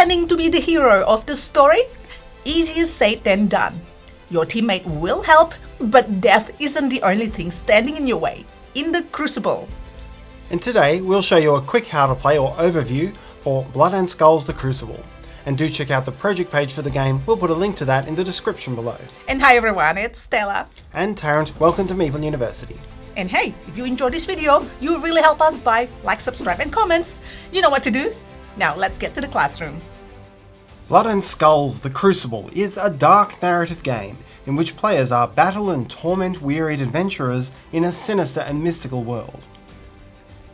planning to be the hero of the story? Easier said than done. Your teammate will help, but death isn't the only thing standing in your way in the Crucible. And today we'll show you a quick how to play or overview for Blood and Skulls the Crucible. And do check out the project page for the game, we'll put a link to that in the description below. And hi everyone, it's Stella. And Tarrant, welcome to Meeple University. And hey, if you enjoyed this video, you really help us by like, subscribe and comments. You know what to do. Now let's get to the classroom. Blood and Skulls the Crucible is a dark narrative game in which players are battle and torment wearied adventurers in a sinister and mystical world.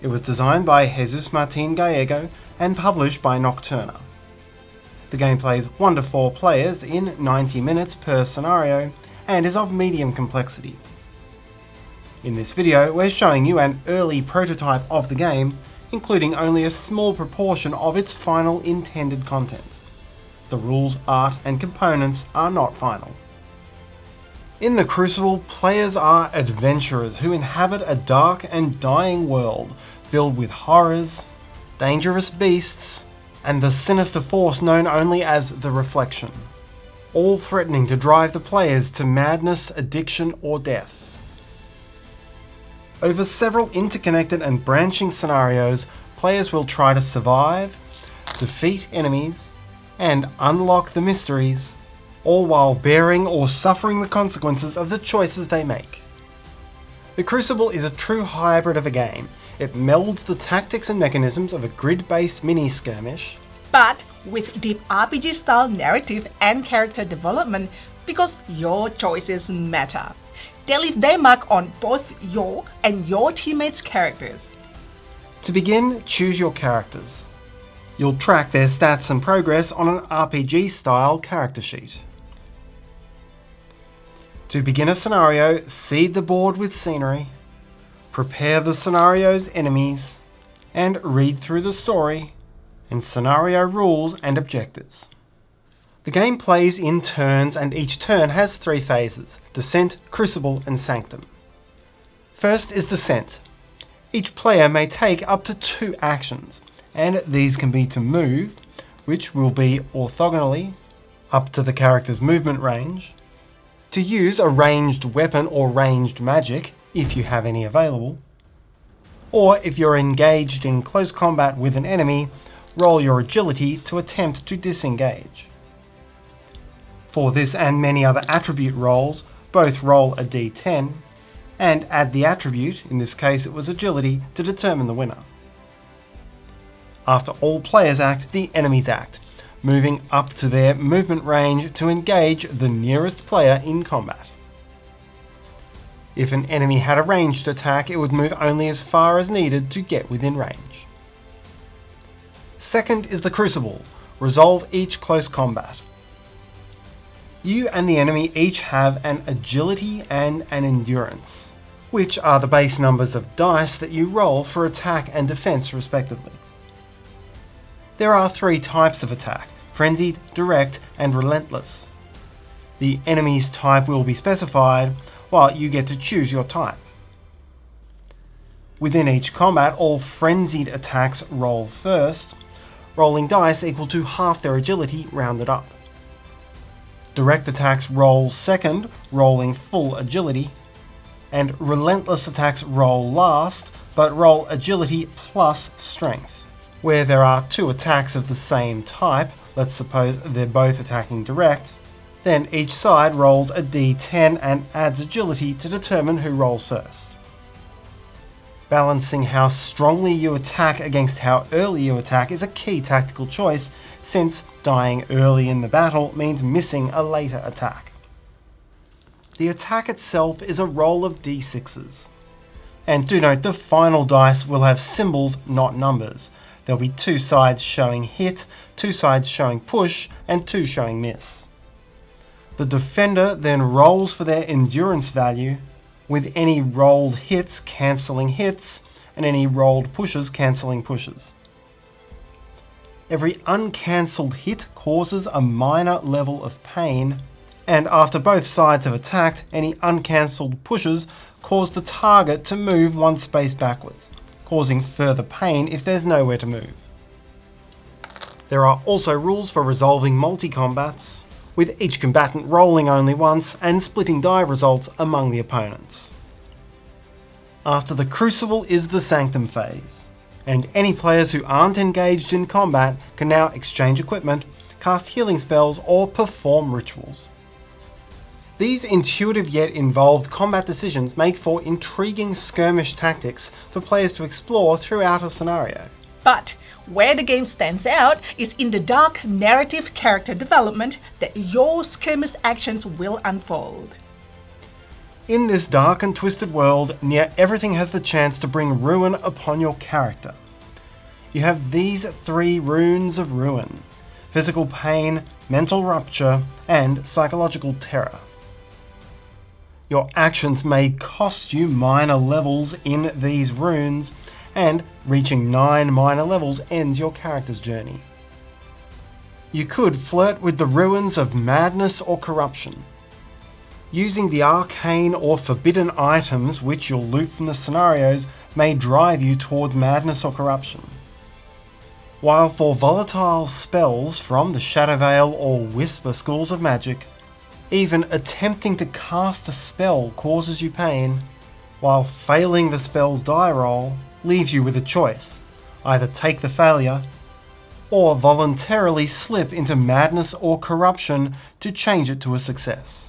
It was designed by Jesus Martin Gallego and published by Nocturna. The game plays 1 to 4 players in 90 minutes per scenario and is of medium complexity. In this video, we're showing you an early prototype of the game, including only a small proportion of its final intended content. The rules, art, and components are not final. In the Crucible, players are adventurers who inhabit a dark and dying world filled with horrors, dangerous beasts, and the sinister force known only as the Reflection, all threatening to drive the players to madness, addiction, or death. Over several interconnected and branching scenarios, players will try to survive, defeat enemies, and unlock the mysteries, all while bearing or suffering the consequences of the choices they make. The Crucible is a true hybrid of a game. It melds the tactics and mechanisms of a grid-based mini-skirmish, but with deep RPG-style narrative and character development, because your choices matter. They leave their mark on both your and your teammates' characters. To begin, choose your characters. You'll track their stats and progress on an RPG-style character sheet. To begin a scenario, seed the board with scenery, prepare the scenario's enemies, and read through the story and scenario rules and objectives. The game plays in turns and each turn has 3 phases: Descent, Crucible, and Sanctum. First is Descent. Each player may take up to 2 actions, and these can be to move, which will be orthogonally up to the character's movement range, to use a ranged weapon or ranged magic, if you have any available, or if you're engaged in close combat with an enemy, roll your agility to attempt to disengage. For this and many other attribute rolls, both roll a d10 and add the attribute, in this case it was agility, to determine the winner. After all players act, the enemies act, moving up to their movement range to engage the nearest player in combat. If an enemy had a ranged attack, it would move only as far as needed to get within range. Second is the Crucible. Resolve each close combat. You and the enemy each have an agility and an endurance, which are the base numbers of dice that you roll for attack and defense respectively. There are 3 types of attack: frenzied, direct, and relentless. The enemy's type will be specified, while you get to choose your type. Within each combat, all frenzied attacks roll first, rolling dice equal to half their agility rounded up. Direct attacks roll second, rolling full agility, and relentless attacks roll last, but roll agility plus strength. Where there are 2 attacks of the same type, let's suppose they're both attacking direct, then each side rolls a d10 and adds agility to determine who rolls first. Balancing how strongly you attack against how early you attack is a key tactical choice, since dying early in the battle means missing a later attack. The attack itself is a roll of d6s. And do note, the final dice will have symbols, not numbers. There'll be 2 sides showing hit, 2 sides showing push, and 2 showing miss. The defender then rolls for their endurance value, with any rolled hits cancelling hits, and any rolled pushes cancelling pushes. Every uncancelled hit causes a minor level of pain, and after both sides have attacked, any uncancelled pushes cause the target to move 1 space backwards, causing further pain if there's nowhere to move. There are also rules for resolving multi-combats, with each combatant rolling only once and splitting die results among the opponents. After the Crucible is the Sanctum phase, and any players who aren't engaged in combat can now exchange equipment, cast healing spells, or perform rituals. These intuitive yet involved combat decisions make for intriguing skirmish tactics for players to explore throughout a scenario. But where the game stands out is in the dark narrative character development that your skirmish actions will unfold. In this dark and twisted world, near everything has the chance to bring ruin upon your character. You have these 3 runes of ruin: physical pain, mental rupture, and psychological terror. Your actions may cost you minor levels in these runes, and reaching 9 minor levels ends your character's journey. You could flirt with the ruins of madness or corruption. Using the arcane or forbidden items which you'll loot from the scenarios may drive you towards madness or corruption. While for volatile spells from the Shadow Veil or Whisper schools of magic, even attempting to cast a spell causes you pain, while failing the spell's die roll leaves you with a choice: either take the failure, or voluntarily slip into madness or corruption to change it to a success.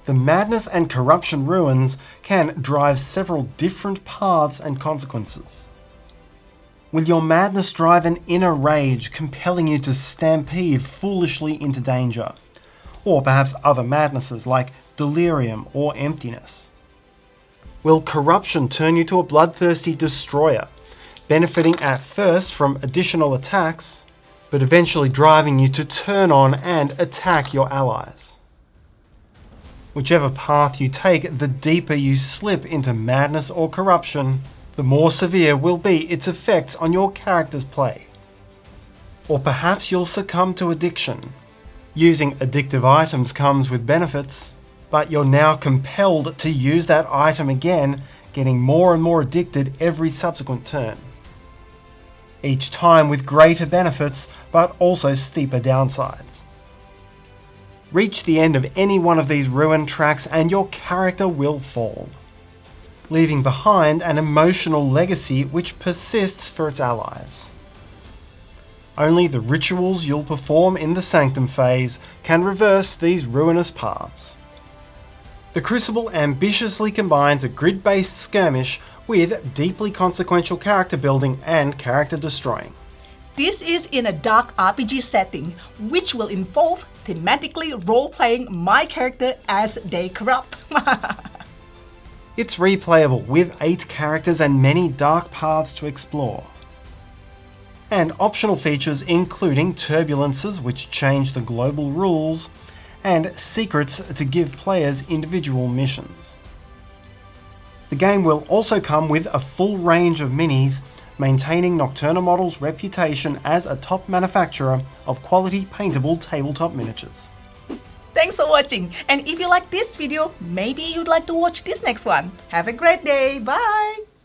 The madness and corruption ruins can drive several different paths and consequences. Will your madness drive an inner rage compelling you to stampede foolishly into danger? Or perhaps other madnesses like delirium or emptiness? Will corruption turn you to a bloodthirsty destroyer, benefiting at first from additional attacks, but eventually driving you to turn on and attack your allies? Whichever path you take, the deeper you slip into madness or corruption, the more severe will be its effects on your character's play. Or perhaps you'll succumb to addiction. Using addictive items comes with benefits, but you're now compelled to use that item again, getting more and more addicted every subsequent turn. Each time with greater benefits, but also steeper downsides. Reach the end of any one of these ruin tracks and your character will fall, leaving behind an emotional legacy which persists for its allies. Only the rituals you'll perform in the Sanctum phase can reverse these ruinous paths. The Crucible ambitiously combines a grid-based skirmish with deeply consequential character building and character destroying. This is in a dark RPG setting, which will involve thematically role-playing my character as they corrupt. It's replayable with 8 characters and many dark paths to explore. And optional features including turbulences which change the global rules, and secrets to give players individual missions. The game will also come with a full range of minis, maintaining Nocturna Model's reputation as a top manufacturer of quality paintable tabletop miniatures. Thanks for watching, and if you like this video, maybe you'd like to watch this next one. Have a great day, bye!